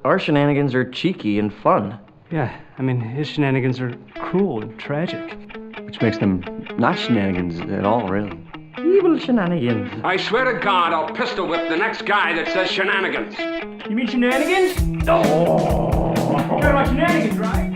Our shenanigans are cheeky and fun. Yeah, I mean, his shenanigans are cruel and tragic. Which makes them not shenanigans at all, really. Evil shenanigans. I swear to God, I'll pistol whip the next guy that says shenanigans. You mean shenanigans? Oh! You're talking about shenanigans, right?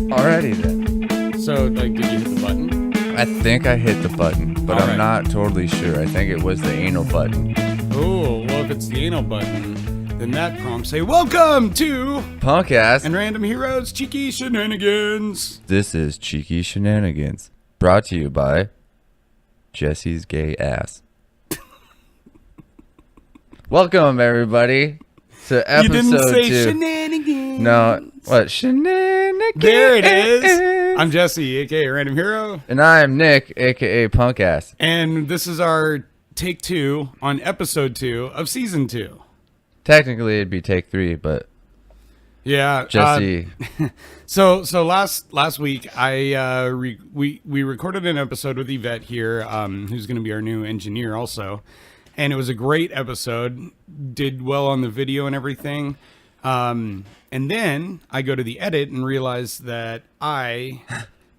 Alrighty then. So, like, did you hit the button? I think I hit the button, but I'm not totally sure. I think it was the anal button. Oh, well, if it's the anal button, then that prompts say, welcome to Punkass and Random Heroes Cheeky Shenanigans. This is Cheeky Shenanigans, brought to you by Jesse's Gay Ass. Welcome, everybody, to episode 2. You didn't say shenanigans. No, what? Shenanigans. There it is. I'm Jesse, a.k.a. Random Hero. And I am Nick, a.k.a. Punkass. And this is our take 2 on episode 2 of season 2. Technically, it'd be take 3, but yeah, Jesse. So last week, we recorded an episode with Yvette here, who's going to be our new engineer also, and it was a great episode. Did well on the video and everything, and then I go to the edit and realize that I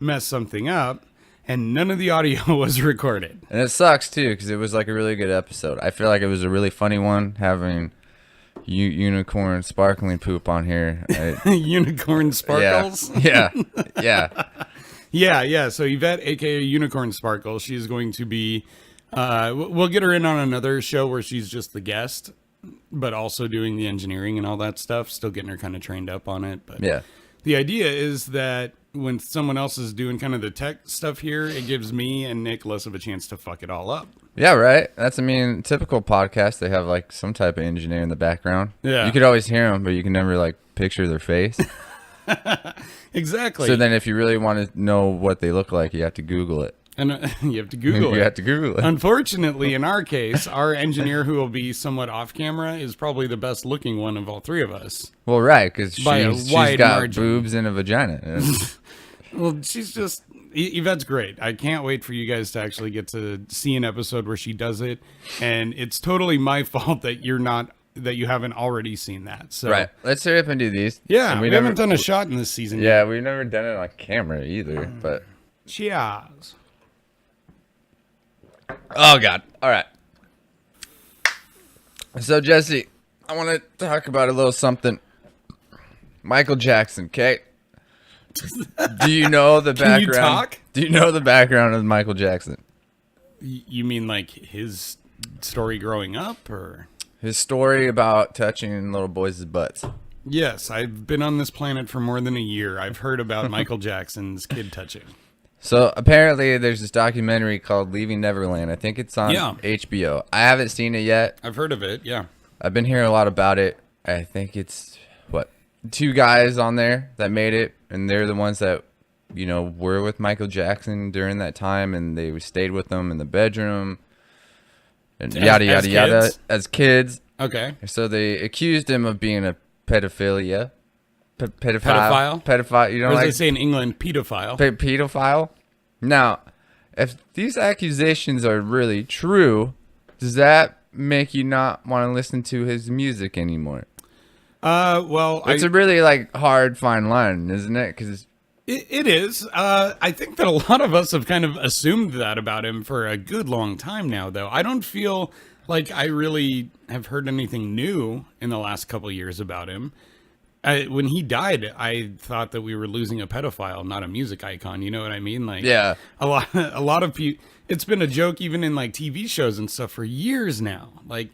messed something up, and none of the audio was recorded. And it sucks too, because it was like a really good episode. I feel like it was a really funny one, having unicorn sparkling poop on here. Unicorn sparkles. Yeah. So Yvette, aka Unicorn Sparkle, she's going to be. We'll get her in on another show where she's just the guest, but also doing the engineering and all that stuff. Still getting her kind of trained up on it. But Yeah. the idea is that when someone else is doing kind of the tech stuff here, it gives me and Nick less of a chance to fuck it all up. Yeah, right. That's, I mean, typical podcast. They have like some type of engineer in the background. Yeah. You could always hear them, but you can never like picture their face. Exactly. So then if you really want to know what they look like, you have to Google it. And you have to Google it. You have to Google it. Unfortunately, in our case, our engineer, who will be somewhat off camera, is probably the best looking one of all three of us. Well, right, because By a she's wide got margin. boobs and a vagina. Well, she's just... Yvette's great. I can't wait for you guys to actually get to see an episode where she does it. And it's totally my fault that you haven't already seen that. So Right. Let's hurry up and do these. yeah, And we haven't done a shot in this season Yeah, yet. we've never done it on camera either, but... Cheers. Oh, God. All right. So, Jesse, I want to talk about a little something. Michael Jackson, okay? Do you know the Can you background? talk? Do you know the background of Michael Jackson? You mean like his story growing up, or? His story about touching little boys' butts. Yes, I've been on this planet for more than a year. I've heard about Michael Jackson's kid touching. So, apparently, there's this documentary called Leaving Neverland. I think it's on Yeah. HBO. I haven't seen it yet. I've heard of it, yeah. I've been hearing a lot about it. I think it's, 2 guys on there that made it, and they're the ones that, were with Michael Jackson during that time, and they stayed with him in the bedroom, and yada, As yada, yada, kids? as kids. Okay. So they accused him of being a pedophilia. Pedophile? Pedophile, you know, Or as like they say in England, pedophile. pedophile. Now, if these accusations are really true, does that make you not want to listen to his music anymore? Well, It's a really hard fine line, isn't it? Because it is. I think that a lot of us have kind of assumed that about him for a good long time now, though. I don't feel like I really have heard anything new in the last couple of years about him. When he died, I thought that we were losing a pedophile, not a music icon. You know what I mean? Like, Yeah. a lot of people. It's been a joke even in TV shows and stuff for years now. Like,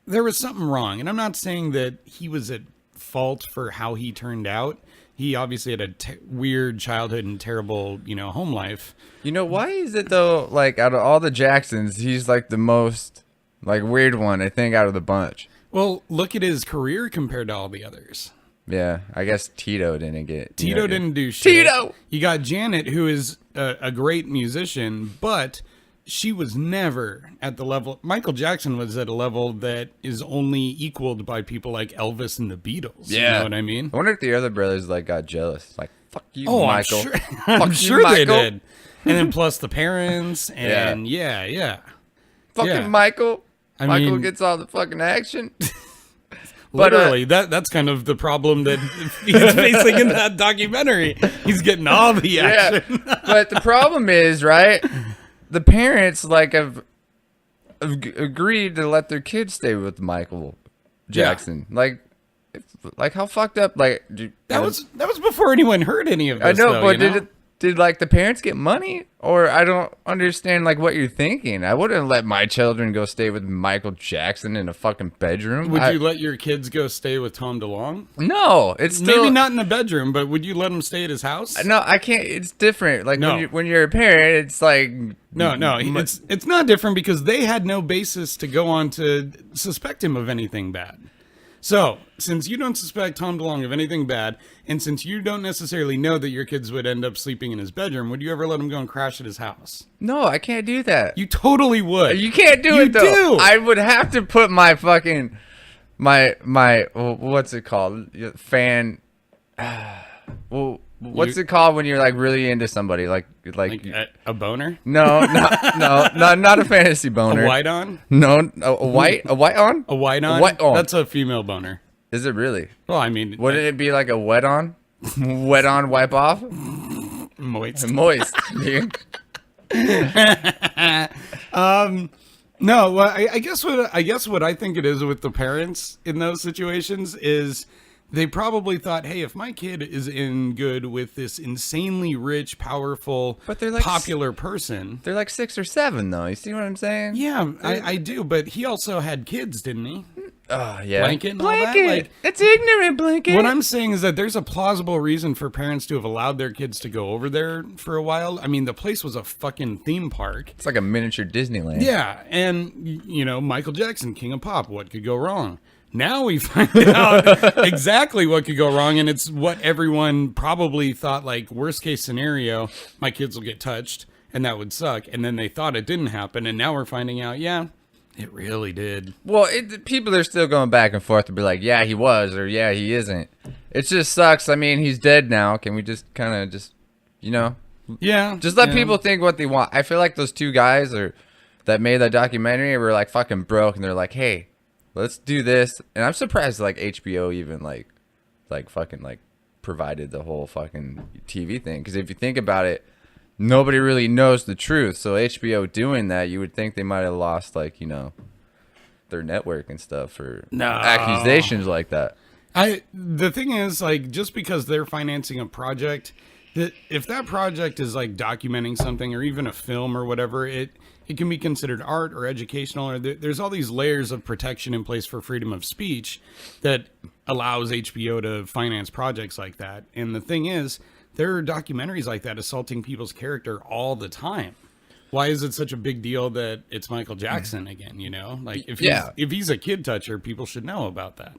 there was something wrong, and I'm not saying that he was at fault for how he turned out. He obviously had a weird childhood and terrible, home life. why is it though? Out of all the Jacksons, he's the most weird one, I think, out of the bunch. Well, look at his career compared to all the others. Yeah, I guess Tito didn't get. Tito didn't do shit. Tito! You got Janet, who is a great musician, but she was never at the level. Michael Jackson was at a level that is only equaled by people like Elvis and the Beatles. Yeah. You know what I mean? I wonder if the other brothers got jealous. Fuck you, Oh, Michael. I'm sure, Fuck I'm you, sure they Michael. did. And then plus the parents, and yeah. Fucking Yeah. Michael. I Michael mean- gets all the fucking action. Literally, that's kind of the problem that he's facing in that documentary. He's getting all the action. Yeah. But the problem is, right? The parents have agreed to let their kids stay with Michael Jackson. Yeah. Like how fucked up? That was before anyone heard any of this. I know, though, but you know? did the parents get money? Or I don't understand what you're thinking. I wouldn't let my children go stay with Michael Jackson in a fucking bedroom. Would you let your kids go stay with Tom DeLonge? No, it's still, maybe not in the bedroom, but would you let them stay at his house? No, I can't. It's different. No. When you're a parent, it's No, it's not different because they had no basis to go on to suspect him of anything bad. So, since you don't suspect Tom DeLonge of anything bad, and since you don't necessarily know that your kids would end up sleeping in his bedroom, would you ever let him go and crash at his house? No, I can't do that. You totally would. You can't do it, though. You do. I would have to put my fucking, my what's it called? Fan, well, what's it called when you're really into somebody? Like a boner? No, not a fantasy boner. A white on? No, a white on? A white on? White on. That's a female boner. Is it really? Well, I mean, Wouldn't it be like a wet on? Wet on, wipe off? moist. Moist. Dude. No, well, I guess what I think it is with the parents in those situations is they probably thought, hey, if my kid is in good with this insanely rich, powerful, But they're popular person. They're 6 or 7, though. You see what I'm saying? Yeah, I do. But he also had kids, didn't he? Oh, yeah. Blanket and all that? It's ignorant, Blanket. What I'm saying is that there's a plausible reason for parents to have allowed their kids to go over there for a while. I mean, the place was a fucking theme park. It's like a miniature Disneyland. Yeah, and, Michael Jackson, King of Pop, what could go wrong? Now we find out exactly what could go wrong, and it's what everyone probably thought, worst case scenario, my kids will get touched, and that would suck. And then they thought it didn't happen, and now we're finding out, yeah, it really did. Well, people are still going back and forth to be like, yeah, he was, or yeah, he isn't. It just sucks. I mean, he's dead now. Can we just kind of Yeah. just let people think what they want? I feel like those two guys that made that documentary were fucking broke, and they're like, hey, let's do this. And I'm surprised HBO even fucking provided the whole fucking TV thing, because if you think about it, nobody really knows the truth. So HBO doing that, you would think they might have lost their network and stuff for accusations like that. The thing is, just because they're financing a project, that if that project is documenting something or even a film or whatever, it can be considered art or educational, or there's all these layers of protection in place for freedom of speech that allows HBO to finance projects like that. And the thing is, there are documentaries like that assaulting people's character all the time. Why is it such a big deal that it's Michael Jackson again, if he's a kid toucher, people should know about that.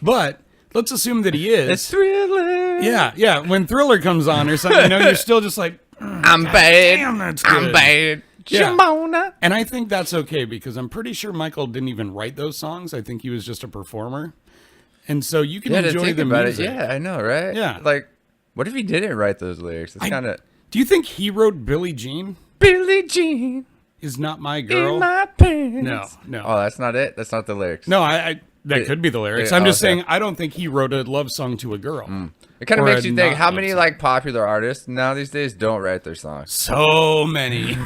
But let's assume that he is. It's Thriller. Yeah. When Thriller comes on or something, you're still just like, I'm bad. damn, that's good. I'm bad. Yeah. Shimona. And I think that's okay, because I'm pretty sure Michael didn't even write those songs. I think he was just a performer. And so you can enjoy the music. Yeah, I know, right? Yeah. What if he didn't write those lyrics? It's kind of... Do you think he wrote Billie Jean? Billie Jean Is Not My Girl? in my pants. No. Oh, that's not it? That's not the lyrics? No, that could be the lyrics. I'm just okay. saying, I don't think he wrote a love song to a girl. It kind of Or makes a you think, not how love many song. popular artists now these days don't write their songs? So many.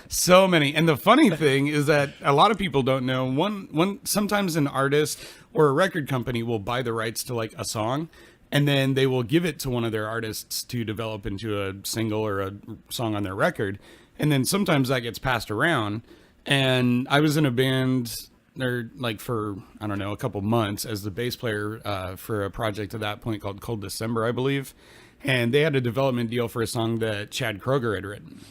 So many. And the funny thing is that a lot of people don't know, sometimes an artist or a record company will buy the rights to a song, and then they will give it to one of their artists to develop into a single or a song on their record. And then sometimes that gets passed around. And I was in a band there for, I don't know, a couple months as the bass player for a project at that point called Cold December, I believe. And they had a development deal for a song that Chad Kroeger had written.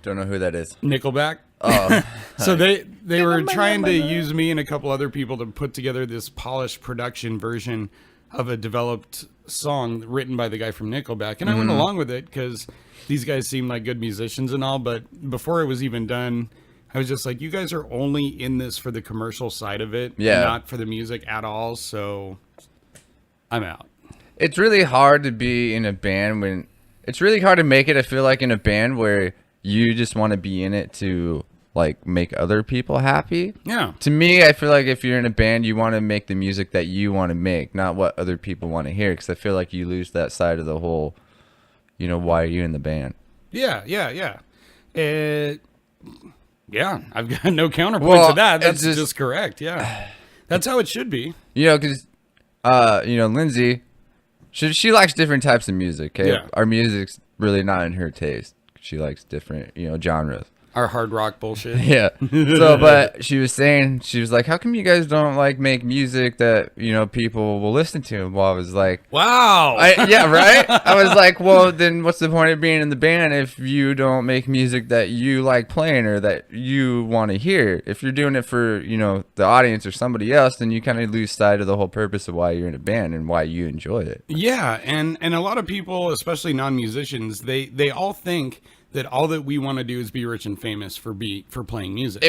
Don't know who that is. Nickelback. Oh. So they were trying to use me and a couple other people to put together this polished production version of a developed song written by the guy from Nickelback. And I went along with it because these guys seemed like good musicians and all. But before it was even done, I was just like, you guys are only in this for the commercial side of it, not for the music at all. So I'm out. It's really hard to be in a band it's really hard to make it, I feel like, in a band where you just want to be in it to like make other people happy. Yeah. To me, I feel like if you're in a band, you want to make the music that you want to make, not what other people want to hear. Because I feel like you lose that side of the whole, why are you in the band? Yeah. Yeah, I've got no counterpoint to that. That's just correct. Yeah, that's how it should be. Because, Lindsay, she likes different types of music. Okay? Yeah. Our music's really not in her taste. She likes different, genres. Our hard rock bullshit. Yeah. So, but she was like, how come you guys don't like make music that, people will listen to? Well, I was like, wow. Yeah, right? I was like, well, then what's the point of being in the band if you don't make music that you like playing or that you want to hear? If you're doing it for, the audience or somebody else, then you kind of lose sight of the whole purpose of why you're in a band and why you enjoy it. Yeah. And a lot of people, especially non-musicians, they all think that all that we want to do is be rich and famous for playing music.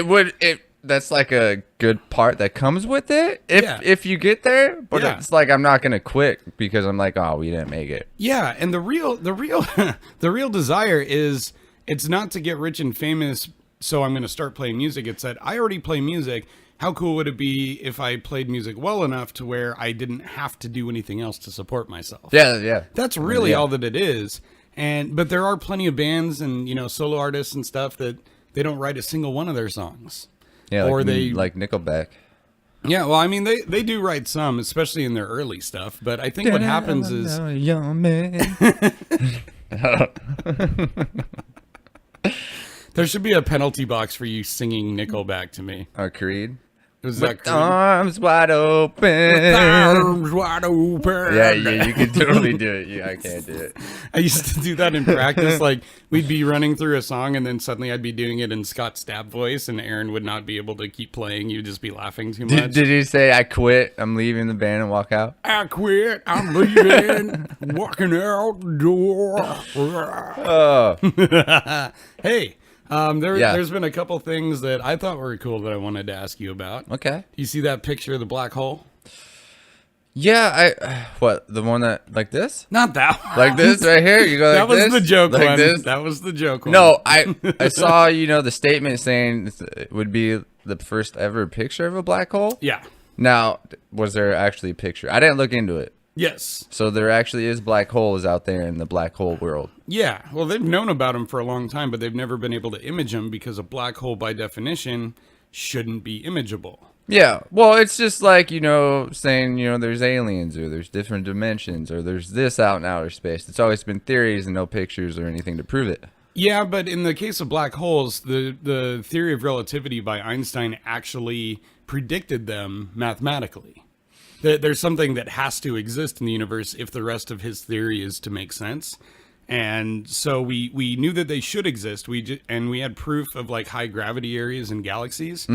That's like a good part that comes with it if you get there, but it's like I'm not gonna quit because I'm like, oh, we didn't make it. Yeah, and the real the real desire is it's not to get rich and famous, so I'm gonna start playing music. It's that I already play music. How cool would it be if I played music well enough to where I didn't have to do anything else to support myself? Yeah. That's really all that it is. But there are plenty of bands and solo artists and stuff that they don't write a single one of their songs. Yeah, or they like Nickelback. Yeah, well, I mean they do write some, especially in their early stuff. But I think what happens is young man. there should be a penalty box for you singing Nickelback to me. Creed. Was With that Creed? arms wide open. With arms wide open. Yeah, you can totally do it. Yeah, I can't do it. I used to do that in practice. Like, we'd be running through a song, and then suddenly I'd be doing it in Scott Stapp voice, and Aaron would not be able to keep playing. You'd just be laughing too much. Did you say, I quit, I'm leaving the band and walk out? I quit, I'm leaving, walking out the door. Oh. Hey. There's been a couple things that I thought were cool that I wanted to ask you about. Okay. You see that picture of the black hole? Yeah, what, the one that, like this? Not that one. Like this right here? You go like that was this? the joke like one. This? That was the joke one. No, I saw, the statement saying it would be the first ever picture of a black hole. Yeah. Now, was there actually a picture? I didn't look into it. Yes. So there actually is black holes out there in the black hole world. Yeah. Well, they've known about them for a long time, but they've never been able to image them because a black hole, by definition, shouldn't be imageable. Yeah. Well, it's just like, saying, there's aliens or there's different dimensions or there's this out in outer space. It's always been theories and no pictures or anything to prove it. Yeah, but in the case of black holes, the theory of relativity by Einstein actually predicted them mathematically. There's something that has to exist in the universe if the rest of his theory is to make sense. And so we knew that they should exist. And we had proof of like high gravity areas in galaxies,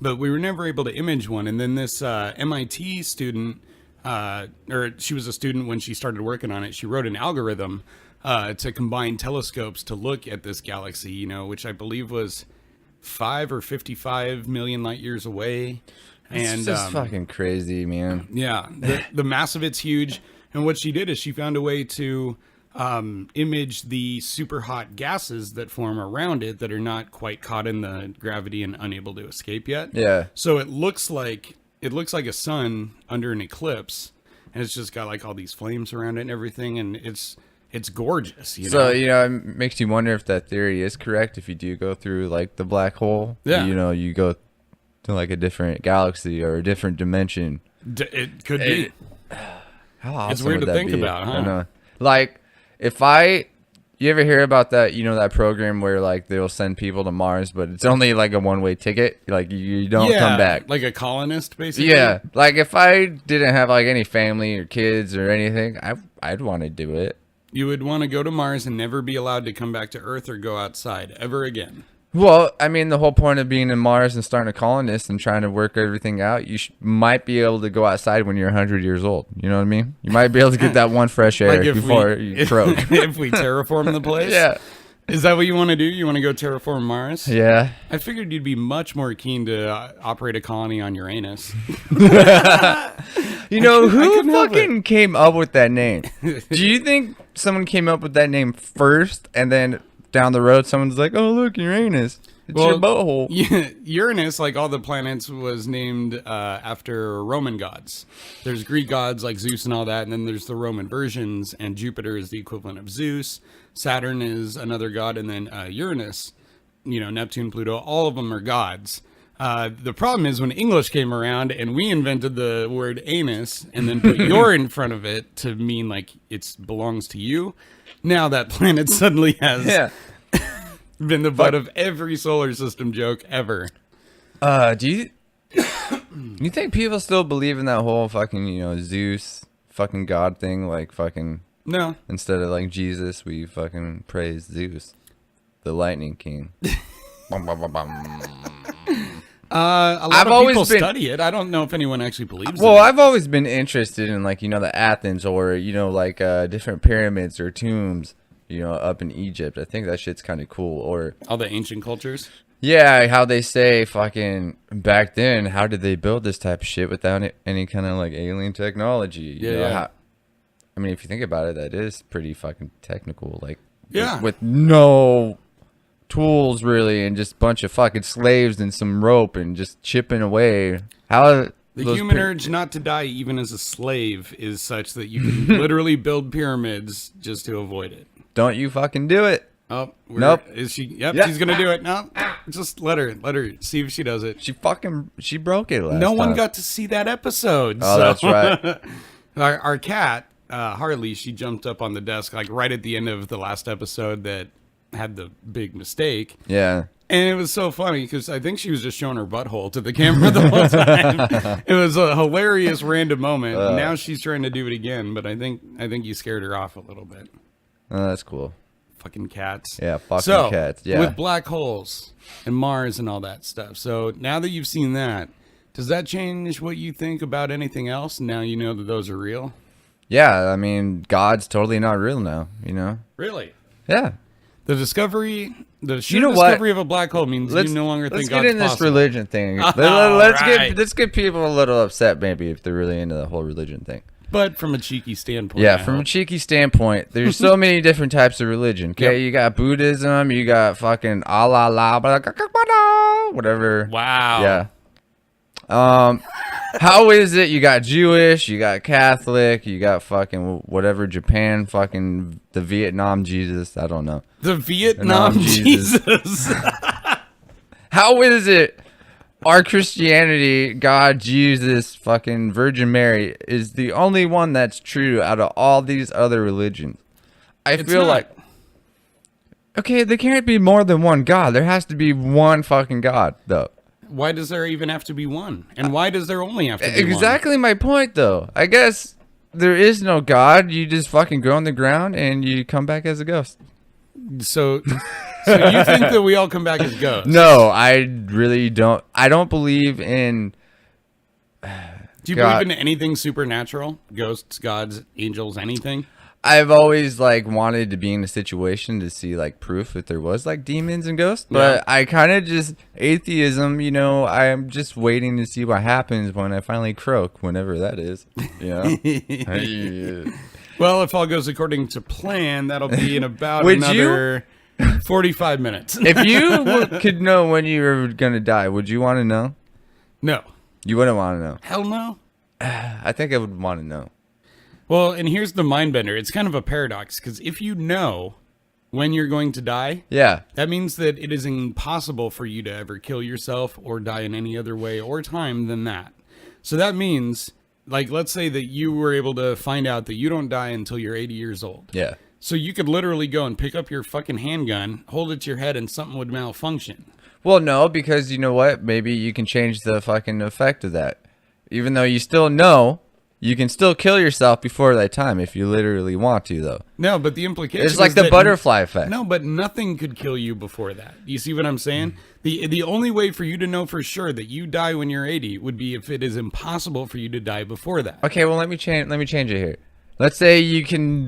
but we were never able to image one. And then this MIT student, or she was a student when she started working on it, she wrote an algorithm to combine telescopes to look at this galaxy, which I believe was 5 or 55 million light years away. It's just fucking crazy, man. Yeah, the mass of it's huge. And what she did is she found a way to image the super hot gases that form around it that are not quite caught in the gravity and unable to escape yet. Yeah. So it looks like a sun under an eclipse, and it's just got like all these flames around it and everything, and it's gorgeous. So, it makes you wonder if that theory is correct. If you do go through like the black hole, you go to like a different galaxy or a different dimension. It could be. How awesome It's weird would to that think be? about, huh? I know. Like, you ever hear about that, that program where like they'll send people to Mars, but it's only like a one-way ticket. Like you don't come back. Like a colonist, basically. Yeah. Like if I didn't have like any family or kids or anything, I'd want to do it. You would want to go to Mars and never be allowed to come back to Earth or go outside ever again. Well, I mean, the whole point of being in Mars and starting a colonist and trying to work everything out, you might be able to go outside when you're 100 years old. You know what I mean? You might be able to get that one fresh air before you croak. If we terraform the place? Yeah. Is that what you want to do? You want to go terraform Mars? Yeah. I figured you'd be much more keen to operate a colony on Uranus. Who fucking came up with that name? Do you think someone came up with that name first and then down the road someone's like, oh, look, Uranus? It's your butthole. Uranus, like all the planets, was named after Roman gods. There's Greek gods like Zeus and all that, and then there's the Roman versions, and Jupiter is the equivalent of Zeus. Saturn is another god, and then Uranus, Neptune, Pluto, all of them are gods. The problem is when English came around and we invented the word anus and then put your in front of it to mean like it belongs to you. Now that planet suddenly has been the butt of every solar system joke ever. Do you think people still believe in that whole fucking, Zeus fucking god thing? Like fucking No. Instead of like Jesus, we fucking praise Zeus, the lightning king. Bum, bum, bum, bum. A lot of people study it. I don't know if anyone actually believes it. Well, I've always been interested in like, the Athens or, like different pyramids or tombs, up in Egypt. I think that shit's kind of cool. Or all the ancient cultures. Yeah, how they say fucking back then, how did they build this type of shit without any kind of like alien technology? I mean, if you think about it, that is pretty fucking technical. Like, with no tools really, and just a bunch of fucking slaves and some rope and just chipping away. How the human urge not to die even as a slave is such that you can literally build pyramids just to avoid it. Don't you fucking do it. Oh, nope. Is she? Yep, she's gonna do it. No, just let her see if she does it. She broke it last No one time. got to see that episode. Oh, that's right. Our cat, Harley, she jumped up on the desk like right at the end of the last episode that had the big mistake. Yeah. And it was so funny because I think she was just showing her butthole to the camera the whole time. It was a hilarious random moment. Now she's trying to do it again, but I think you scared her off a little bit. Oh, that's cool. Fucking cats. Yeah, fucking cats. Yeah. With black holes and Mars and all that stuff. So now that you've seen that, does that change what you think about anything else? Now you know that those are real? Yeah, I mean, God's totally not real now, Really? Yeah. The discovery of a black hole means you no longer think God's possible. Let's get in this religion thing. Let's get people a little upset maybe if they're really into the whole religion thing. But from a cheeky standpoint. Yeah, from a cheeky standpoint, there's so many different types of religion. Okay, You got Buddhism, you got fucking Allah, whatever. Wow. Yeah. How is it? You got Jewish, you got Catholic, you got fucking whatever, Japan, fucking the Vietnam Jesus. I don't know. The Vietnam Jesus. How is it? Our Christianity, God, Jesus, fucking Virgin Mary is the only one that's true out of all these other religions. I feel like, okay, there can't be more than one God. There has to be one fucking God, though. Why does there even have to be one? And why does there only have to be one? Exactly my point, though. I guess there is no God. You just fucking go on the ground and you come back as a ghost. So you think that we all come back as ghosts? No, I really don't. I don't believe in. Do you believe in anything supernatural? Ghosts, gods, angels, anything? I've always like wanted to be in a situation to see like proof if there was like demons and ghosts, but I kind of just atheism. I'm just waiting to see what happens when I finally croak, whenever that is. Well, if all goes according to plan, that'll be in about another 45 minutes. If you could know when you were gonna die, would you want to know? No. You wouldn't want to know. Hell no. I think I would want to know. Well, and here's the mind bender. It's kind of a paradox because if you know when you're going to die, that means that it is impossible for you to ever kill yourself or die in any other way or time than that. So that means, like, let's say that you were able to find out that you don't die until you're 80 years old. Yeah. So you could literally go and pick up your fucking handgun, hold it to your head, and something would malfunction. Well, no, because you know what? Maybe you can change the fucking effect of that. Even though you still know, you can still kill yourself before that time if you literally want to, though. No, but the implication is like the butterfly effect. No, but nothing could kill you before that. You see what I'm saying? The only way for you to know for sure that you die when you're 80 would be if it is impossible for you to die before that. Okay, well let me change it here. Let's say you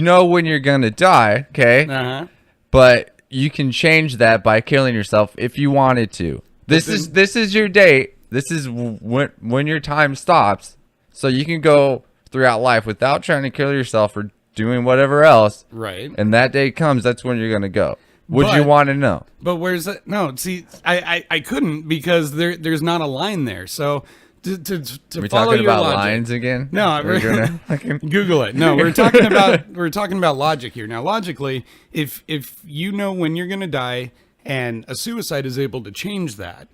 know when you're gonna die, okay? But you can change that by killing yourself if you wanted to. This is your date. This is when your time stops. So you can go throughout life without trying to kill yourself or doing whatever else. Right. And that day comes, that's when you're going to go. Would you want to know? But where's that? No, see, I couldn't because there's not a line there. So to We're follow talking your about logic, lines again? No, We're gonna Google it. No, we're talking about logic here. Now, logically, if you know when you're going to die and a suicide is able to change that,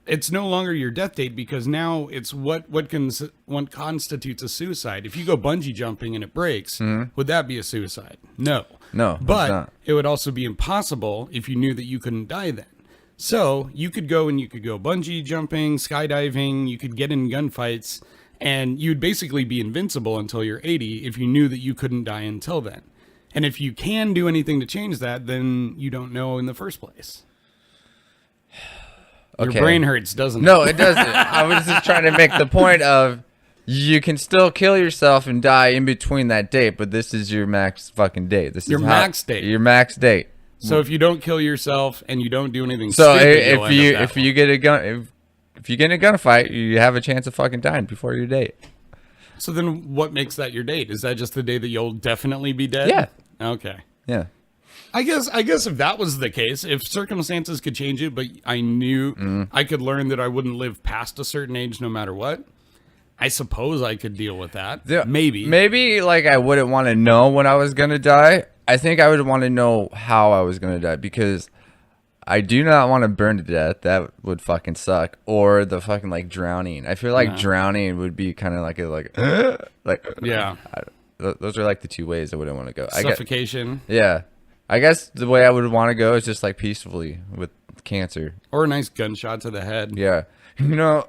it's no longer your death date because now it's what constitutes a suicide. If you go bungee jumping and it breaks, would that be a suicide? No. No, But it's not. it would also be impossible if you knew that you couldn't die then. So you could go bungee jumping, skydiving, you could get in gunfights, and you'd basically be invincible until you're 80 if you knew that you couldn't die until then. And if you can do anything to change that, then you don't know in the first place. Okay. Your brain hurts, doesn't it? No, it doesn't. I was just trying to make the point of you can still kill yourself and die in between that date, but this is your max fucking date. This Your is max date. Your max date. So if you don't kill yourself and you don't do anything So stupid, you'll if end you up if that you get a gun if you get in a gunfight, you have a chance of fucking dying before your date. So then what makes that your date? Is that just the day that you'll definitely be dead? Yeah. Okay. Yeah. I guess if that was the case, if circumstances could change it, but I knew I could learn that I wouldn't live past a certain age no matter what, I suppose I could deal with that. Yeah, Maybe like I wouldn't want to know when I was gonna die. I think I would want to know how I was gonna die because I do not want to burn to death. That would fucking suck. Or the fucking like drowning. I feel like drowning would be kind of like Yeah. Those are like the two ways I wouldn't want to go. Suffocation. Yeah. I guess the way I would want to go is just like peacefully with cancer. Or a nice gunshot to the head. Yeah. You know,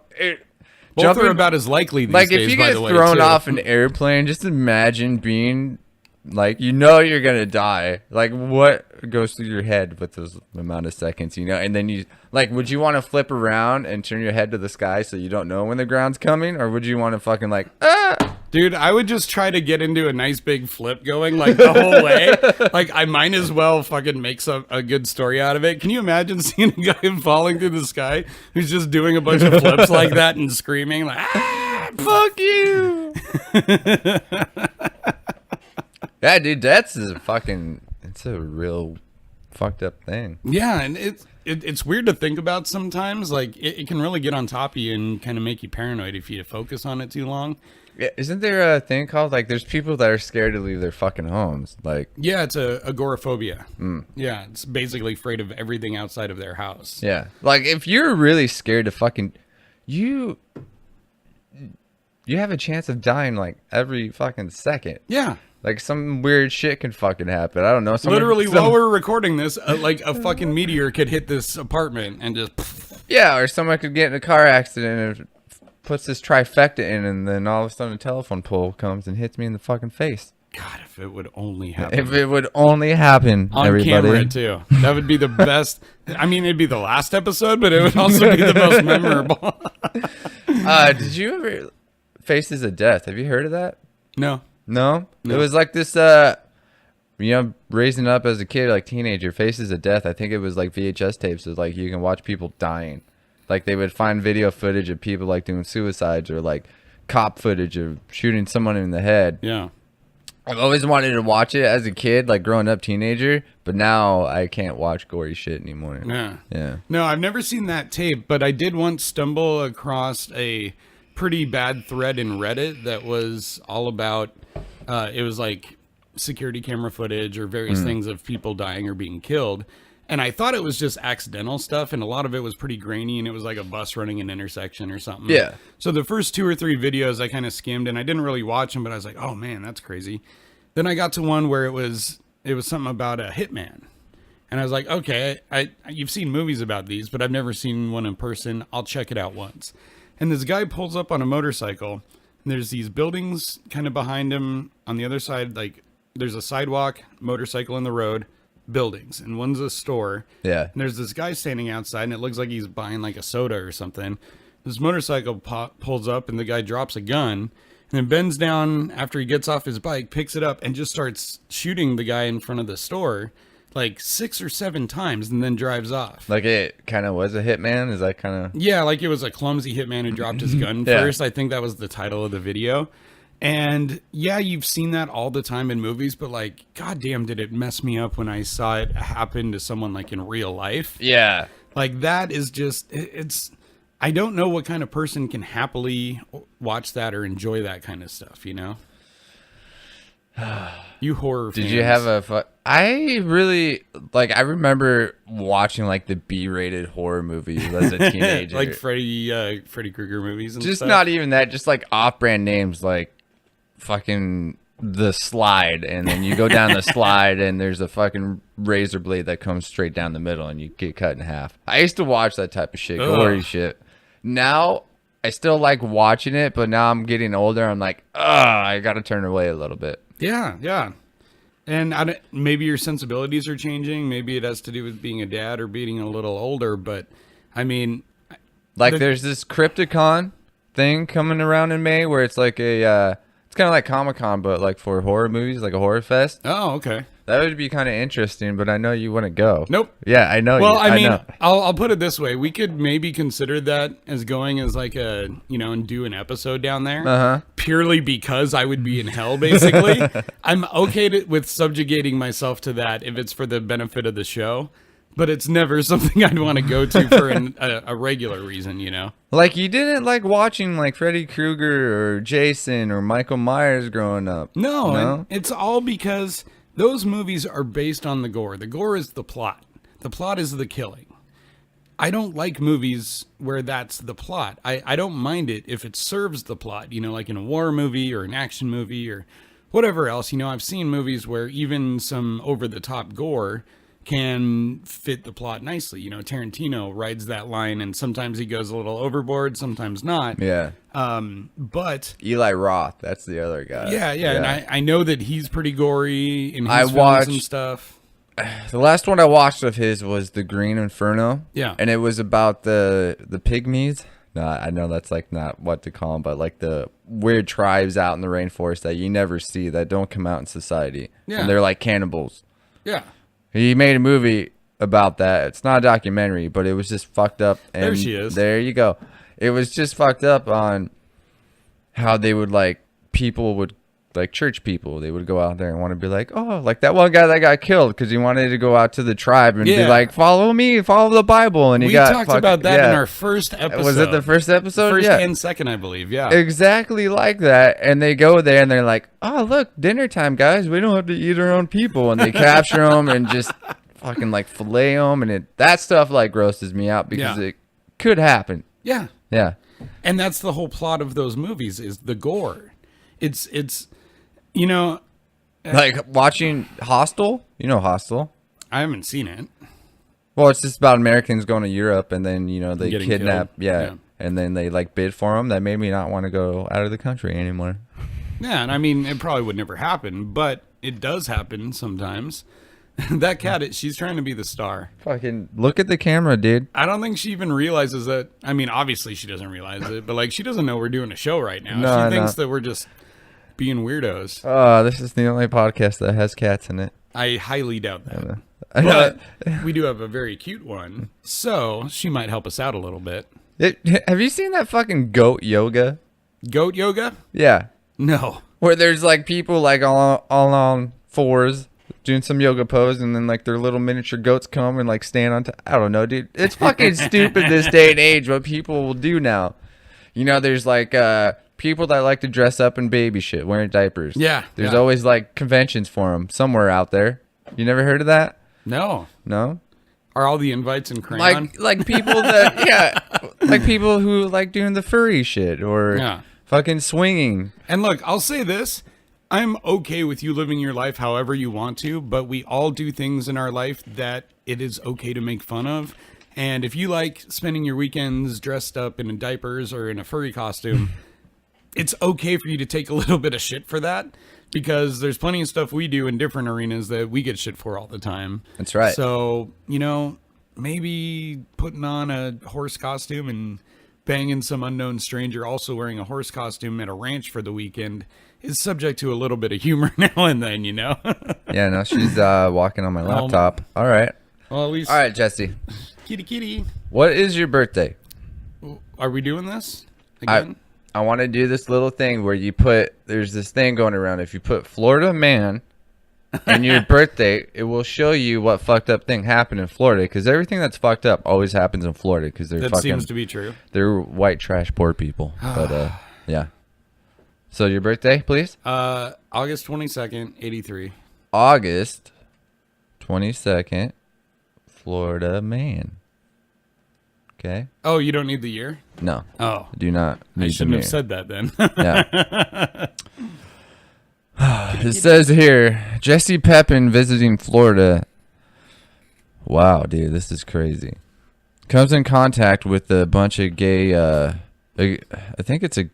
Both are about as likely these like days, if you by get the way, thrown too. off an airplane, just imagine being like, you know, you're gonna die. Like, what goes through your head with those amount of seconds, you know? And then you like, would you want to flip around and turn your head to the sky so you don't know when the ground's coming, or would you want to fucking like Dude, I would just try to get into a nice big flip going like the whole way. Like I might as well fucking make a good story out of it. Can you imagine seeing a guy falling through the sky who's just doing a bunch of flips like that and screaming like, ah, fuck you. Yeah, dude, it's a real fucked up thing. Yeah, and it's weird to think about sometimes. Like it can really get on top of you and kind of make you paranoid if you focus on it too long. Yeah, isn't there a thing called like there's people that are scared to leave their fucking homes? Like, yeah, it's agoraphobia. Yeah, it's basically afraid of everything outside of their house. yeah, like if you're really scared to fucking you have a chance of dying like every fucking second. Yeah. Like some weird shit can fucking happen. I don't know. Literally, while we're recording this, like a fucking meteor could hit this apartment and just. Yeah, or someone could get in a car accident and puts this trifecta in, and then all of a sudden a telephone pole comes and hits me in the fucking face. God, if it would only happen. If it would only happen, on everybody. camera too. That would be the best. I mean, it'd be the last episode, but it would also be the most memorable. Did you ever Faces of Death? Have you heard of that? No. No? It was like this, raising up as a kid, like teenager, Faces of Death. I think it was like VHS tapes. It's like you can watch people dying. Like they would find video footage of people like doing suicides or like cop footage of shooting someone in the head. Yeah. I've always wanted to watch it as a kid, like growing up teenager, but now I can't watch gory shit anymore. Yeah. Yeah. No, I've never seen that tape, but I did once stumble across a pretty bad thread in Reddit that was all about, it was like security camera footage or various things of people dying or being killed. And I thought it was just accidental stuff, and a lot of it was pretty grainy, and it was like a bus running an intersection or something. Yeah. So the first 2 or 3 videos I kind of skimmed, and I didn't really watch them, but I was like, oh man, that's crazy. Then I got to one where it was something about a hitman. And I was like, okay, you've seen movies about these, but I've never seen one in person. I'll check it out once. And this guy pulls up on a motorcycle, and there's these buildings kind of behind him. On the other side, like there's a sidewalk, motorcycle in the road, buildings, and one's a store. Yeah. And there's this guy standing outside, and it looks like he's buying like a soda or something. This motorcycle pulls up, and the guy drops a gun, and then bends down after he gets off his bike, picks it up, and just starts shooting the guy in front of the store like 6 or 7 times, and then drives off. Like it kind of was a hitman? Is that kind of... Yeah, like it was a clumsy hitman who dropped his gun Yeah. first. I think that was the title of the video. And yeah, you've seen that all the time in movies, but like, goddamn, did it mess me up when I saw it happen to someone like in real life? Yeah. Like that is just, it's, I don't know what kind of person can happily watch that or enjoy that kind of stuff, you know? You horror fans. Did you have I really, like, I remember watching, like, the B-rated horror movies as a teenager. Like Freddy Krueger movies and just stuff? not even that, just, like, off-brand names, like, fucking The Slide, and then you go down the slide, and there's a fucking razor blade that comes straight down the middle, and you get cut in half. I used to watch that type of shit, gory shit. Now, I still like watching it, but now I'm getting older, I'm like, I gotta turn away a little bit. Yeah. And maybe your sensibilities are changing. Maybe it has to do with being a dad or being a little older. But, I mean... Like, there's this Crypticon thing coming around in May where it's like a... it's kind of like Comic-Con, but like for horror movies, like a horror fest. Oh, okay. That would be kind of interesting, but I know you wouldn't go. Nope. Yeah, I know. Well, I mean, know. I'll put it this way: we could maybe consider that as going as like a, you know, and do an episode down there, purely because I would be in hell. Basically, I'm okay with subjugating myself to that if it's for the benefit of the show, but it's never something I'd want to go to for a regular reason, you know. Like, you didn't like watching like Freddy Krueger or Jason or Michael Myers growing up. No? It's all because those movies are based on the gore. The gore is the plot. The plot is the killing. I don't like movies where that's the plot. I don't mind it if it serves the plot, you know, like in a war movie or an action movie or whatever else. You know, I've seen movies where even some over-the-top gore can fit the plot nicely. You know, Tarantino rides that line, and sometimes he goes a little overboard, sometimes not. Yeah. But Eli Roth, that's the other guy. Yeah. And I know that he's pretty gory in his films and stuff. The last one I watched of his was The Green Inferno. Yeah. And it was about the pygmies. No, I know that's like not what to call them, but like the weird tribes out in the rainforest that you never see, that don't come out in society. Yeah. And they're like cannibals. Yeah. He made a movie about that. It's not a documentary, but it was just fucked up. And there she is. There you go. It was just fucked up on how they would like, people would, like church people, they would go out there and want to be like, oh, like that one guy that got killed because he wanted to go out to the tribe and be like, follow me, follow the Bible. And we talked about that in our first episode. Was it the first episode? First and second, I believe. Yeah. Exactly like that. And they go there and they're like, oh, look, dinner time, guys. We don't have to eat our own people. And they capture them and just fucking like fillet them. And that stuff like grosses me out because it could happen. Yeah. Yeah. And that's the whole plot of those movies is the gore. It's you know, like watching Hostel. You know Hostel. I haven't seen it. Well, it's just about Americans going to Europe and then, you know, they kidnap. Yeah. And then they like bid for them. That made me not want to go out of the country anymore. Yeah. And I mean, it probably would never happen, but it does happen sometimes. That cat, she's trying to be the star. Fucking look at the camera, dude. I don't think she even realizes that. I mean, obviously she doesn't realize it, but like she doesn't know we're doing a show right now. No, she thinks that we're just being weirdos. This is the only podcast that has cats in it. I highly doubt that. I know. But we do have a very cute one, so she might help us out a little bit. Have you seen that fucking goat yoga? Goat yoga? Yeah. No. Where there's like people like all on fours doing some yoga pose, and then like their little miniature goats come and like stand on top. I don't know, dude. It's fucking stupid this day and age what people will do now. You know, there's like people that like to dress up in baby shit, wearing diapers. Yeah. There's always like conventions for them somewhere out there. You never heard of that? No. No? Are all the invites in crayon? Like people that, like people who like doing the furry shit or fucking swinging. And look, I'll say this. I'm okay with you living your life however you want to, but we all do things in our life that it is okay to make fun of. And if you like spending your weekends dressed up in diapers or in a furry costume, it's okay for you to take a little bit of shit for that, because there's plenty of stuff we do in different arenas that we get shit for all the time. That's right. So, you know, maybe putting on a horse costume and banging some unknown stranger also wearing a horse costume at a ranch for the weekend is subject to a little bit of humor now and then, you know? Yeah, no, she's walking on my laptop. All right. Well, at least... All right, Jesse. Kitty. What is your birthday? Are we doing this again? I want to do this little thing where you put there's this thing going around. If you put Florida man and your birthday, it will show you what fucked up thing happened in Florida. Because everything that's fucked up always happens in Florida. Because they're That seems to be true. They're white trash poor people. But yeah. So your birthday, please. August 22nd, 83. August 22nd, Florida man. Okay. Oh, you don't need the year? No. Oh. Do not. I shouldn't have said that then. Yeah. It says here, Jesse Pepin visiting Florida. Wow, dude, this is crazy. Comes in contact with a bunch of gay, I think it's a,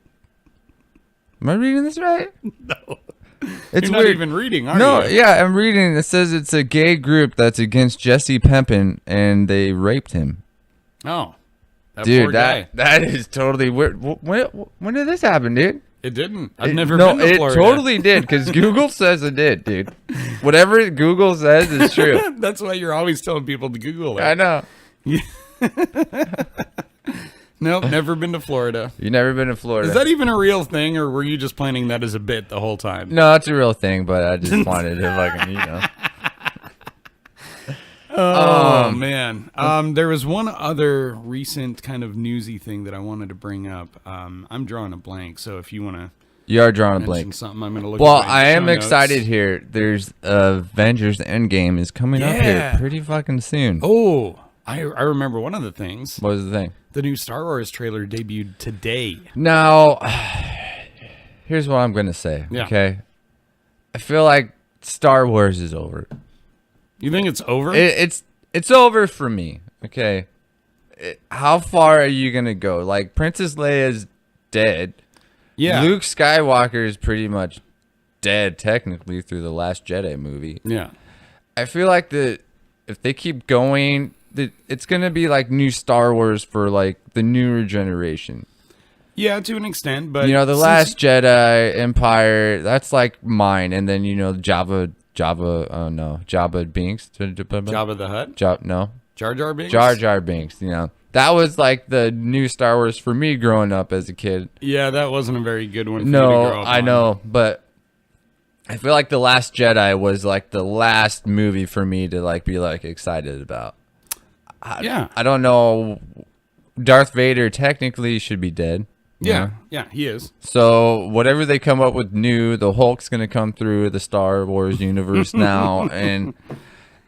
am I reading this right? No. It's You're weird. not even reading, are No, you? yeah, I'm reading. It says it's a gay group that's against Jesse Pepin, and they raped him. Oh. That poor Dude, guy. that is totally weird. When did this happen, dude? It didn't. I've never been to Florida. It totally did, because Google says it did, dude. Whatever Google says is true. That's why you're always telling people to Google it. I know. Nope, never been to Florida. You've never been to Florida. Is that even a real thing, or were you just planning that as a bit the whole time? No, it's a real thing, but I just wanted to fucking, Oh, man. There was one other recent kind of newsy thing that I wanted to bring up. I'm drawing a blank, so if you want to You are drawing a mention blank. something, I'm going to look Well, at my I am show notes. excited here. There's Avengers Endgame is coming up here Yeah. pretty fucking soon. Oh, I remember one of the things. What was the thing? The new Star Wars trailer debuted today. Now, here's what I'm going to say, Yeah. okay? I feel like Star Wars is over. You think it's over? It's over for me, okay? How far are you going to go? Like, Princess Leia's dead. yeah. Luke Skywalker is pretty much dead, technically, through the Last Jedi movie. Yeah. I feel like if they keep going, it's going to be like new Star Wars for, like, the newer generation. Yeah, to an extent, but You know, the Last Jedi, Empire, that's like mine. And then, you know, Jabba Binks. Jabba the Hutt, No. Jar Jar Binks. Jar Jar Binks, you know. That was like the new Star Wars for me growing up as a kid. Yeah, that wasn't a very good one. For you to No, grow up I on. know, but I feel like The Last Jedi was like the last movie for me to like be like excited about. Yeah. I don't know. Darth Vader technically should be dead. you Yeah, know? yeah, he is. So whatever they come up with new, the Hulk's gonna come through the Star Wars universe now, and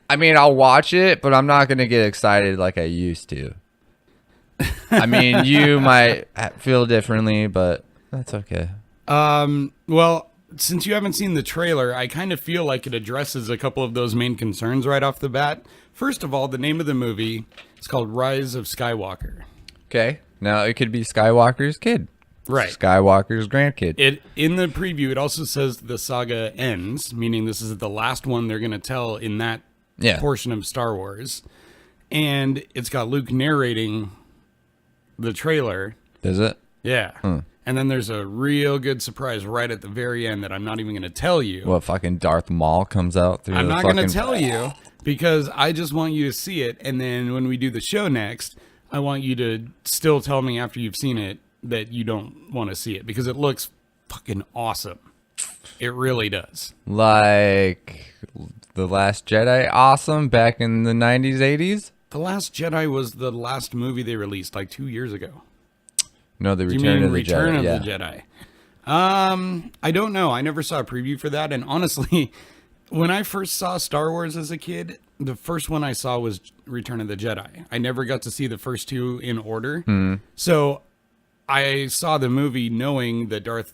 I mean I'll watch it, but I'm not gonna get excited like I used to. I mean, you might feel differently, but that's okay. Well, since you haven't seen the trailer, I kind of feel like it addresses a couple of those main concerns right off the bat. First of all, the name of the movie is called Rise of Skywalker. Okay, now it could be Skywalker's kid, Right. Skywalker's grandkid. It in the preview, it also says the saga ends, meaning this is the last one they're going to tell in that portion of Star Wars. And it's got Luke narrating the trailer. Does it? Yeah. And then there's a real good surprise right at the very end that I'm not even going to tell you. What, fucking Darth Maul comes out through I'm the not fucking... going to tell you because I just want you to see it. And then when we do the show next, I want you to still tell me after you've seen it that you don't want to see it because it looks fucking awesome. It really does. Like The Last Jedi awesome back in the 90s, 80s? The Last Jedi was the last movie they released like 2 years ago. No, The Do you Return mean of the Return Jedi. of yeah. the Jedi? I don't know. I never saw a preview for that. And honestly, when I first saw Star Wars as a kid, the first one I saw was Return of the Jedi. I never got to see the first two in order. So I saw the movie knowing that Darth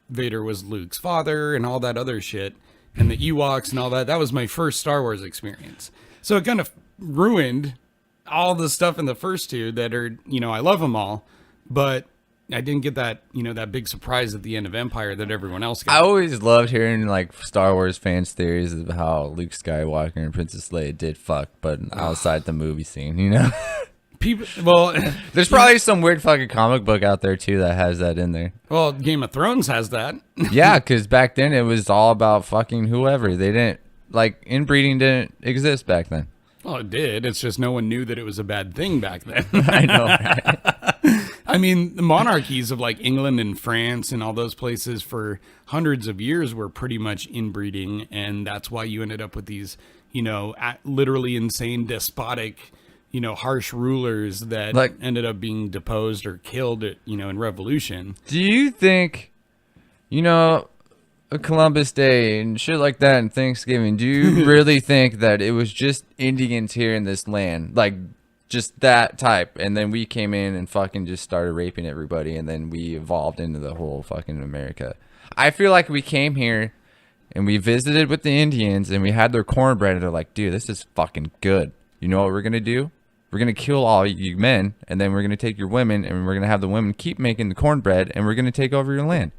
Vader was Luke's father and all that other shit and the Ewoks and all that. That was my first Star Wars experience. So it kind of ruined all the stuff in the first two that are, I love them all, but I didn't get that, that big surprise at the end of Empire that everyone else I got. always loved hearing like Star Wars fans' theories of how Luke Skywalker and Princess Leia did fuck, but outside the movie scene, you know? People, well, There's probably some weird fucking comic book out there too that has that in there. well, Game of Thrones has that. Yeah, because back then it was all about fucking whoever. They didn't, like, inbreeding didn't exist back then. Well, it did. It's just no one knew that it was a bad thing back then. I know, right? I mean, the monarchies of like England and France and all those places for hundreds of years were pretty much inbreeding, and that's why you ended up with these, literally insane, despotic, harsh rulers that ended up being deposed or killed, in revolution. Do you think, Columbus Day and shit like that and Thanksgiving, do you really think that it was just Indians here in this land? Like, just that type, and then we came in and fucking just started raping everybody, and then we evolved into the whole fucking America. I feel like we came here and we visited with the Indians and we had their cornbread, and they're like, dude, this is fucking good. You know what we're gonna do? We're gonna kill all you men, and then we're gonna take your women, and we're gonna have the women keep making the cornbread, and we're gonna take over your land.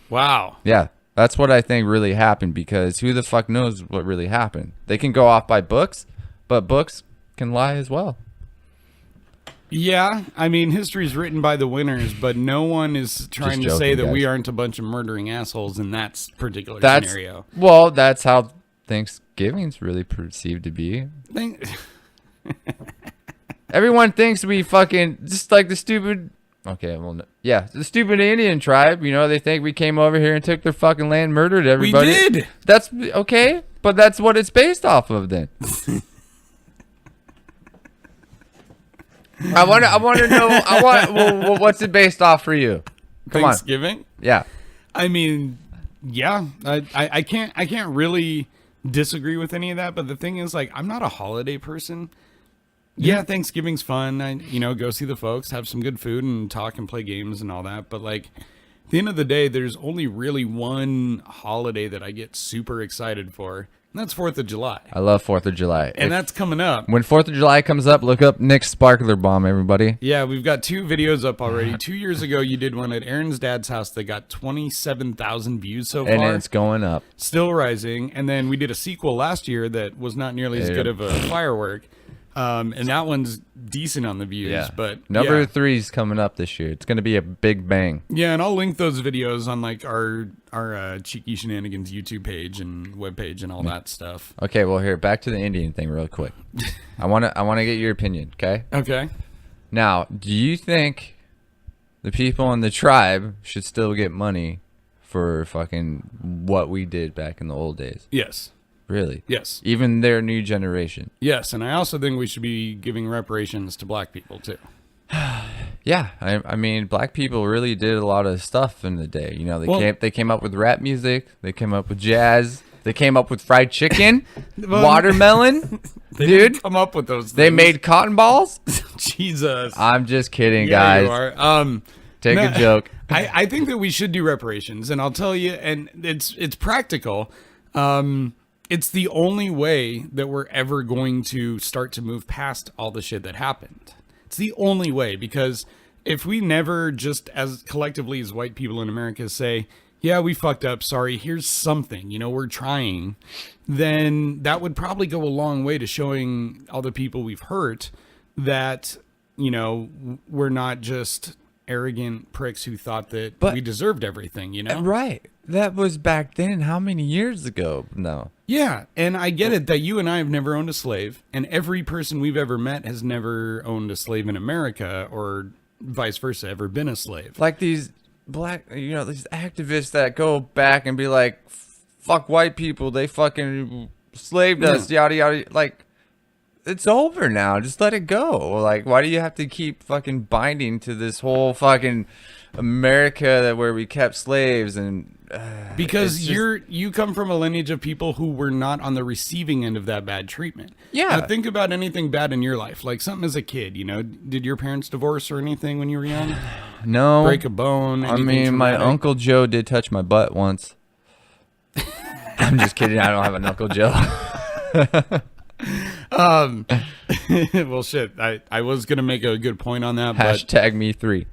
Wow. Yeah, that's what I think really happened, because who the fuck knows what really happened? They can go off by books, but books can lie as well. Yeah, I mean, history's written by the winners, but no one is trying to say that we aren't a bunch of murdering assholes in that particular scenario. Well, that's how Thanksgiving's really perceived to be. Everyone thinks we fucking, just like the stupid, the stupid Indian tribe, they think we came over here and took their fucking land, murdered everybody. We did! That's, okay, but that's what it's based off of then. I want to know. What's it based off for you? Come Thanksgiving? On. Yeah. I mean, yeah. I can't really disagree with any of that. But the thing is, like, I'm not a holiday person. Yeah, Thanksgiving's fun. I go see the folks, have some good food, and talk and play games and all that. But like, at the end of the day, there's only really one holiday that I get super excited for. And that's 4th of July. I love 4th of July. And that's coming up. When 4th of July comes up, look up Nick's Sparkler Bomb, everybody. Yeah, we've got 2 videos up already. 2 years ago, you did one at Aaron's dad's house that got 27,000 views so far. And it's going up. Still rising. And then we did a sequel last year that was not nearly as good of a firework. And that one's decent on the views. Yeah. But Number 3's coming up this year. It's going to be a big bang. Yeah, and I'll link those videos on like our Cheeky Shenanigans YouTube page and webpage and all that stuff. Okay, well here, back to the Indian thing real quick. I want to get your opinion, okay? Okay. Now, do you think the people in the tribe should still get money for fucking what we did back in the old days? Yes. Really? Yes. Even their new generation? Yes, and I also think we should be giving reparations to black people, too. Yeah, I mean, black people really did a lot of stuff in the day. They came up with rap music. They came up with jazz. They came up with fried chicken, watermelon. They dude, didn't come up with those things. They made cotton balls. Jesus. I'm just kidding, yeah, guys. You are. Take a joke. I think that we should do reparations, and I'll tell you, and it's practical. It's the only way that we're ever going to start to move past all the shit that happened. It's the only way, because if we never just as collectively as white people in America say, yeah, we fucked up, sorry, here's something, we're trying, then that would probably go a long way to showing all the people we've hurt that, we're not just arrogant pricks who thought that we deserved everything, Right. That was back then. How many years ago? No. Yeah, and I get it that you and I have never owned a slave, and every person we've ever met has never owned a slave in America, or vice versa, ever been a slave. Like these black, these activists that go back and be like, fuck white people, they fucking slaved us, yada, yada. Like, it's over now. Just let it go. Like, why do you have to keep fucking binding to this whole fucking America where we kept slaves? And because you come from a lineage of people who were not on the receiving end of that bad treatment. Yeah. Now, think about anything bad in your life, like something as a kid. Did your parents divorce or anything when you were young? No. Break a bone? I mean, my Uncle Joe did touch my butt once. I'm just kidding. I don't have an Uncle Joe. Well, shit. I was gonna make a good point on that. Hashtag me 3.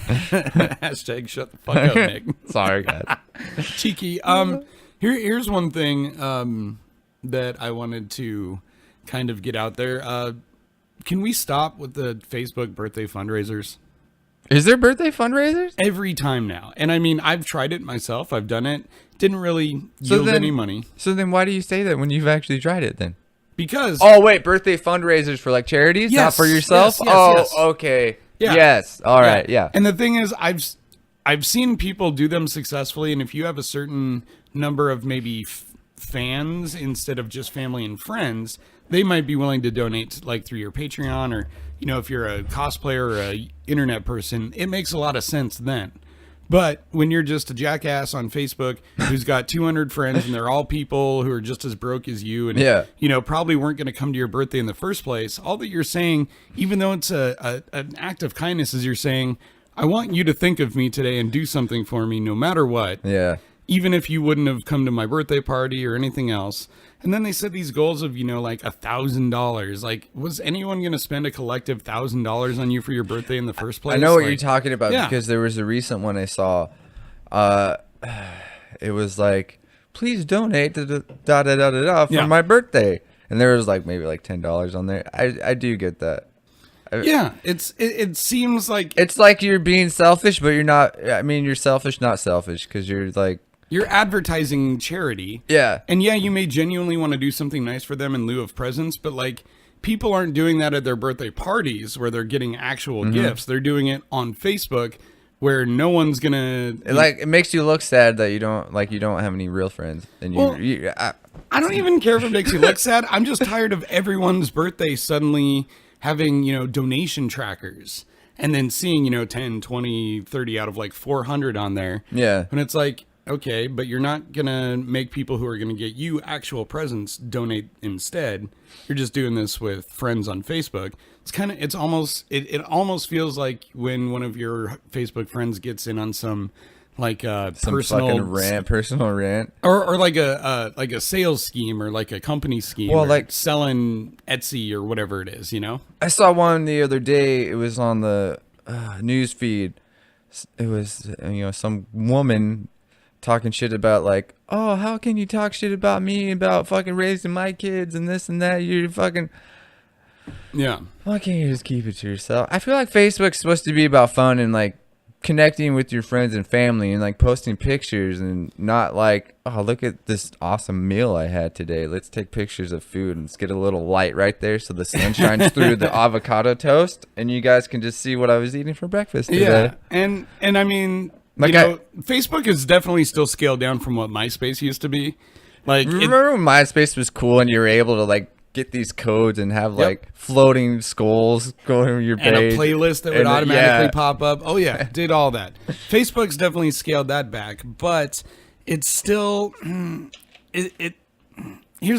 Hashtag shut the fuck up, Nick. Sorry, guys. Cheeky. Here's one thing that I wanted to kind of get out there. Can we stop with the Facebook birthday fundraisers? Is there birthday fundraisers? Every time now. And I mean, I've tried it myself. I've done it. Didn't really yield any money. So then why do you say that when you've actually tried it then? Because... Oh, wait. Birthday fundraisers for like charities? Yes, not for yourself? yes. Okay. Yeah. Yes. All right. Yeah. And the thing is, I've seen people do them successfully, and if you have a certain number of maybe fans instead of just family and friends, they might be willing to donate like through your Patreon, or if you're a cosplayer or a internet person, it makes a lot of sense then. But when you're just a jackass on Facebook who's got 200 friends and they're all people who are just as broke as you and probably weren't going to come to your birthday in the first place, all that you're saying, even though it's an act of kindness, is you're saying, I want you to think of me today and do something for me no matter what. Yeah. Even if you wouldn't have come to my birthday party or anything else. And then they set these goals of, like $1,000. Like, was anyone going to spend a collective $1,000 on you for your birthday in the first place? I know what you're talking about because there was a recent one I saw. It was like, please donate to for my birthday. And there was like maybe like $10 on there. I do get that. Yeah, it seems like it's like you're being selfish, but you're not. I mean, you're selfish, not selfish, because you're like you're advertising charity. Yeah, and you may genuinely want to do something nice for them in lieu of presents, but like people aren't doing that at their birthday parties where they're getting actual gifts. They're doing it on Facebook where no one's gonna it makes you look sad that you don't have any real friends, and I don't even care if it makes you look sad. I'm just tired of everyone's birthday suddenly having, donation trackers and then seeing, 10, 20, 30 out of like 400 on there. Yeah. And it's like, okay, but you're not going to make people who are going to get you actual presents donate instead. You're just doing this with friends on Facebook. It almost feels like when one of your Facebook friends gets in on some like some personal rant, or like a sales scheme or like a company scheme, or like selling Etsy or whatever it is, I saw one the other day. It was on the news feed. It was some woman talking shit about like, oh, how can you talk shit about me about fucking raising my kids and this and that? You're fucking why can't you just keep it to yourself? I feel like Facebook's supposed to be about fun and like connecting with your friends and family and like posting pictures, and not like, oh, look at this awesome meal I had today. Let's take pictures of food and let's get a little light right there so the sun shines through the avocado toast and you guys can just see what I was eating for breakfast today. Yeah, and I mean, Facebook is definitely still scaled down from what MySpace used to be. Like, remember when MySpace was cool and you were able to like get these codes and have like floating skulls going to your page and a playlist that would automatically pop up. Oh yeah, did all that. Facebook's definitely scaled that back, but it's still here's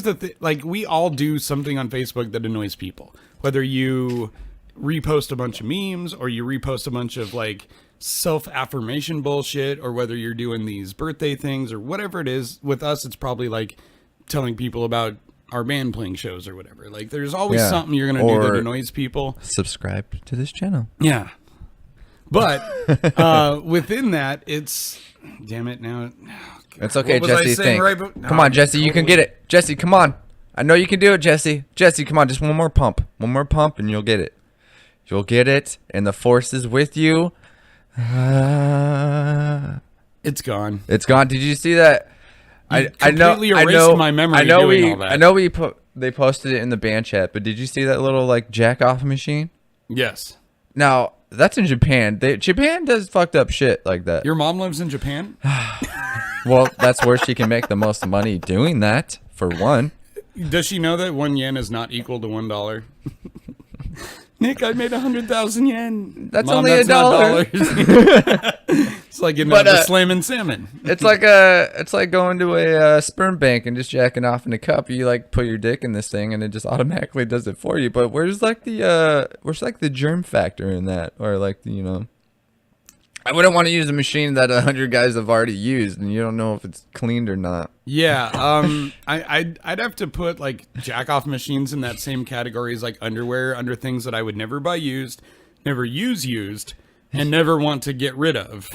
the thing, like we all do something on Facebook that annoys people. Whether you repost a bunch of memes or you repost a bunch of like self-affirmation bullshit, or whether you're doing these birthday things or whatever it is. With us, it's probably like telling people about our band playing shows or whatever. Like there's always something you're going to do that annoys people. Subscribe to this channel. Yeah. But within that, it's, damn it now. It's okay, Jesse. Come on, Jesse, you can get it. Jesse, come on. I know you can do it, Jesse. Jesse, come on, just one more pump. One more pump and you'll get it. You'll get it, and the force is with you. It's gone. It's gone. Did you see that? I know my memory. I know they posted it in the band chat, but did you see that little like jack off machine? Yes. Now that's in Japan. Japan does fucked up shit like that. Your mom lives in Japan? Well, that's where she can make the most money doing that, for one. Does she know that 1 yen is not equal to $1? Nick, I made 100,000 yen. That's Mom, only $1. It's like getting out of slamming salmon. It's like going to a sperm bank and just jacking off in a cup. You like put your dick in this thing and it just automatically does it for you. But where's the germ factor in that, or like I wouldn't want to use a machine that 100 guys have already used and you don't know if it's cleaned or not. Yeah, I'd have to put like jack off machines in that same category as like underwear, under things that I would never buy used, never use used, and never want to get rid of.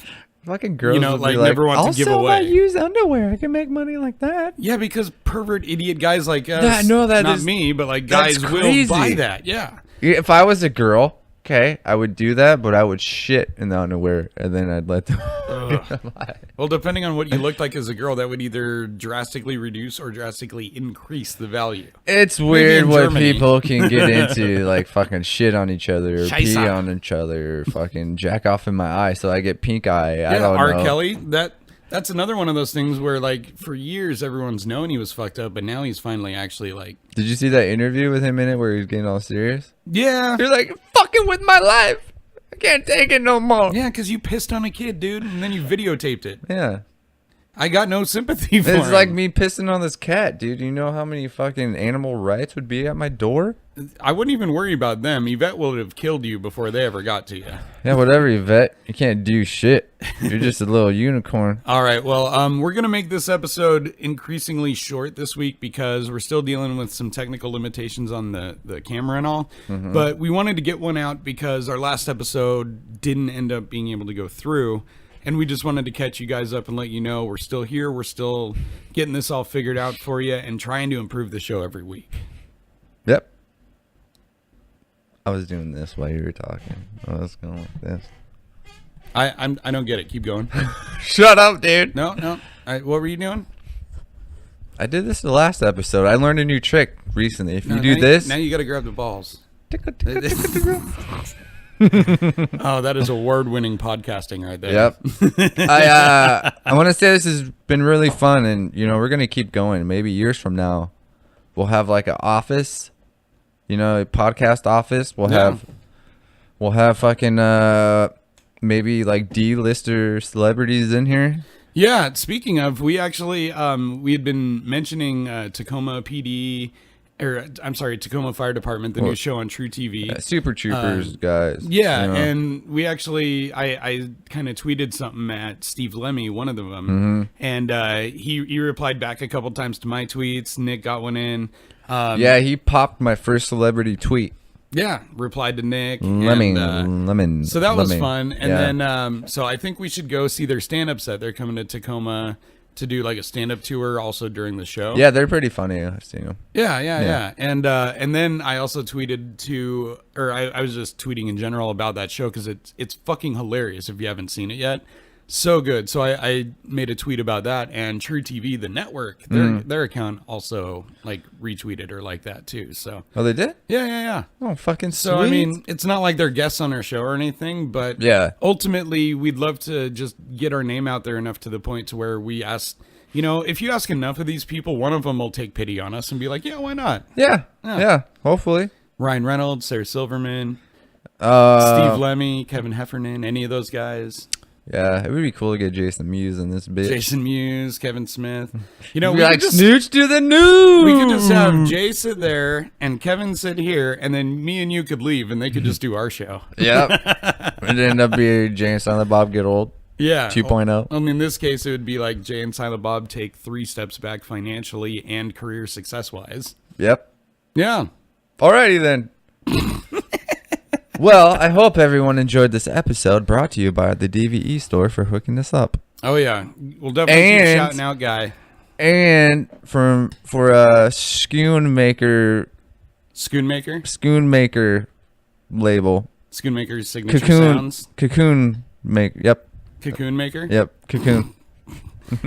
Fucking girls, like never want to give away. I'll sell my used underwear. I can make money like that. Yeah, because pervert idiot guys like us. Yeah, I know that not me, but like guys will buy that. Yeah. If I was a girl, okay, I would do that, but I would shit in the underwear, and then I'd let them. Well, depending on what you looked like as a girl, that would either drastically reduce or drastically increase the value. It's weird what people can get into, like fucking shit on each other, or pee on each other, or fucking jack off in my eye, so I get pink eye. I don't know. R. Kelly, that's another one of those things where, like, for years everyone's known he was fucked up, but now he's finally actually like. Did you see that interview with him in it where he was getting all serious? Yeah. You're like, fucking with my life. I can't take it no more. Yeah, because you pissed on a kid, dude, and then you videotaped it. Yeah. I got no sympathy for him. It's like me pissing on this cat, dude. You know how many fucking animal rights would be at my door? I wouldn't even worry about them. Yvette would have killed you before they ever got to you. Yeah, whatever, Yvette. You can't do shit. You're just a little unicorn. All right, well, we're going to make this episode increasingly short this week because we're still dealing with some technical limitations on the camera and all. Mm-hmm. But we wanted to get one out because our last episode didn't end up being able to go through. And we just wanted to catch you guys up and let you know we're still here. We're still getting this all figured out for you and trying to improve the show every week. Yep. I was doing this while you were talking. I was going like this. I don't get it. Keep going. Shut up, dude. No. All right, what were you doing? I did this the last episode. I learned a new trick recently. If you do now this. Now you got to grab the balls. Oh, that is award-winning podcasting right there. Yep. I want to say this has been really fun, and we're gonna keep going. Maybe years from now, we'll have like an office, a podcast office. We'll have fucking maybe like D-lister celebrities in here. Yeah. Speaking of, we actually we had been mentioning Tacoma PD. Tacoma Fire Department, the new show on True TV. Super Troopers, guys. Yeah, and we actually, I kind of tweeted something at Steve Lemmy, one of them, and he replied back a couple times to my tweets. Nick got one in. Yeah, he popped my first celebrity tweet. Yeah, replied to Nick. Lemon. So that was fun. And then, so I think we should go see their stand-up set. They're coming to Tacoma to do like a stand-up tour also during the show. Yeah, they're pretty funny. I've seen them. Yeah. And then I also tweeted I was just tweeting in general about that show because it's fucking hilarious if you haven't seen it yet. So good. So I made a tweet about that, and True TV, the network, their account also like retweeted or like that too. So they did? Yeah. Oh, fucking sweet. So I mean, it's not like they're guests on our show or anything, but ultimately we'd love to just get our name out there enough to the point to where we ask, if you ask enough of these people, one of them will take pity on us and be like, yeah, why not? Yeah. Hopefully. Ryan Reynolds, Sarah Silverman, Steve Lemmy, Kevin Heffernan, any of those guys. Yeah, it would be cool to get Jason Mewes in this bitch. Jason Mewes, Kevin Smith. We like Snooch to the news. We could just have Jay sit there and Kevin sit here, and then me and you could leave, and they could just do our show. Yep. It'd end up being Jay and Silent Bob Get Old. Yeah. 2.0. I mean, in this case, it would be like Jay and Silent Bob take 3 steps back financially and career success-wise. Yep. Yeah. Alrighty then. Well, I hope everyone enjoyed this episode brought to you by the DVE store for hooking this up. Oh, yeah. We'll definitely keep shouting out, Guy. And for a Schoonmaker label. Schoonmaker's signature sounds. Cocoon Maker. Yep. Cocoon Maker? Yep. Cocoon.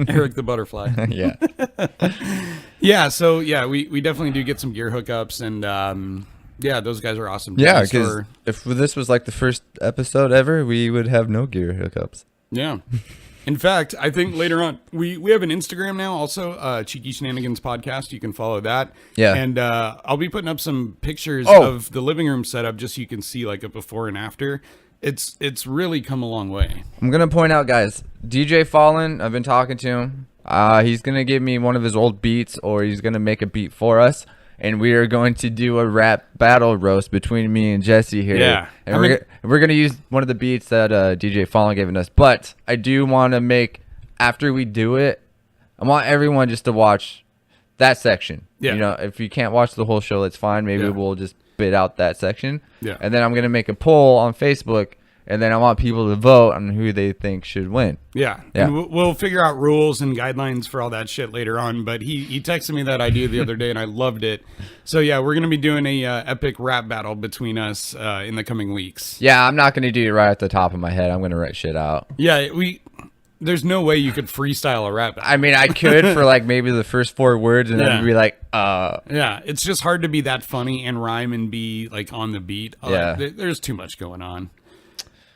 Eric the Butterfly. Yeah. Yeah, so yeah, we definitely do get some gear hookups, and yeah, those guys are awesome. Yeah, because if this was like the first episode ever, we would have no gear hookups. Yeah. In fact, I think later on, we have an Instagram now also, Cheeky Shenanigans Podcast. You can follow that. Yeah. And I'll be putting up some pictures of the living room setup just so you can see like a before and after. It's really come a long way. I'm going to point out, guys, DJ Fallen, I've been talking to him. He's going to give me one of his old beats, or he's going to make a beat for us. And we are going to do a rap battle roast between me and Jesse here. Yeah. And we're going to use one of the beats that DJ Fallen gave us. But I do want to make, after we do it, I want everyone just to watch that section. Yeah. If you can't watch the whole show, that's fine. Maybe we'll just bit out that section. Yeah. And then I'm going to make a poll on Facebook, and then I want people to vote on who they think should win. Yeah. Yeah. And we'll figure out rules and guidelines for all that shit later on. But he texted me that idea the other day, and I loved it. So, yeah, we're going to be doing a epic rap battle between us in the coming weeks. Yeah, I'm not going to do it right at the top of my head. I'm going to write shit out. Yeah, there's no way you could freestyle a rap battle. I mean, I could for like maybe the first 4 words, and then it'd be like, Yeah, it's just hard to be that funny and rhyme and be like on the beat. Yeah. There's too much going on.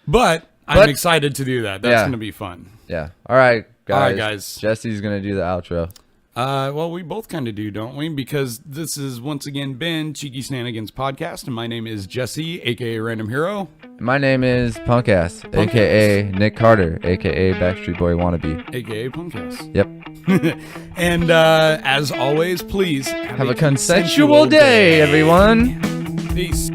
But I'm excited to do that. That's going to be fun. Yeah. All right, guys. All right, guys. Jesse's going to do the outro. Well, we both kind of do, don't we? Because this has once again been Cheeky Shenanigans Podcast, and my name is Jesse, a.k.a. Random Hero. My name is Punkass, a.k.a. Nick Carter, a.k.a. Backstreet Boy Wannabe. A.k.a. Punkass. Yep. And as always, please have a consensual day, everyone. Peace.